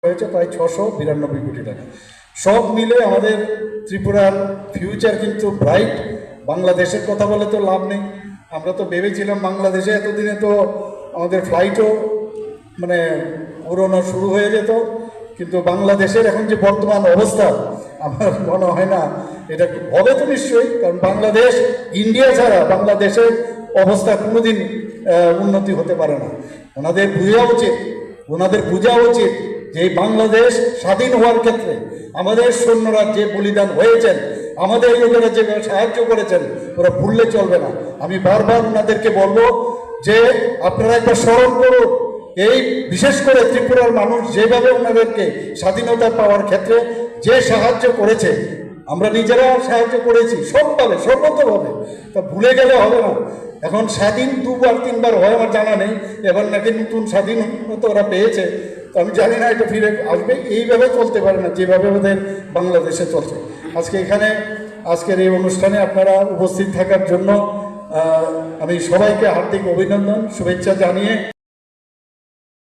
হয়েছে প্রায় 692 কোটি টাকা। সব মিলে আমাদের ত্রিপুরার ফিউচার কিন্তু ব্রাইট। বাংলাদেশের কথা বলে তো লাভ নেই। আমরা তো ভেবেছিলাম বাংলাদেশে এতদিনে তো আমাদের ফ্লাইটও মানে উড়ানো শুরু হয়ে যেত, কিন্তু বাংলাদেশের এখন যে বর্তমান অবস্থা আমার মনে হয় না এটা হবে। তো নিশ্চয়ই, কারণ বাংলাদেশ ইন্ডিয়া ছাড়া বাংলাদেশের অবস্থা কোনোদিন উন্নতি হতে পারে না। ওনাদের বোঝা উচিত যে এই বাংলাদেশ স্বাধীন হওয়ার ক্ষেত্রে আমাদের সৈন্যরা যে বলিদান হয়েছেন, আমাদের লোকেরা যেভাবে সাহায্য করেছেন, ওরা ভুললে চলবে না। আমি বারবার ওনাদেরকে বলবো যে আপনারা একবার স্মরণ করুন, এই বিশেষ করে ত্রিপুরার মানুষ যেভাবে ওনাদেরকে স্বাধীনতা পাওয়ার ক্ষেত্রে যে সাহায্য করেছে, আমরা নিজেরা সাহায্য করেছি সবভাবে সর্বতভাবে, তা ভুলে গেলে হবে না। এখন স্বাধীন 2-3বার হয় আমার জানা নেই, এবার নাকি নতুন স্বাধীনতা ওরা পেয়েছে, তো আমি জানি না এটা ফিরে আসবে। এইভাবে চলতে পারে না যেভাবে ওদের বাংলাদেশে চলছে। আজকের এই অনুষ্ঠানে আপনারা উপস্থিত থাকার জন্য আমি সবাইকে হার্দিক অভিনন্দন শুভেচ্ছা জানিয়ে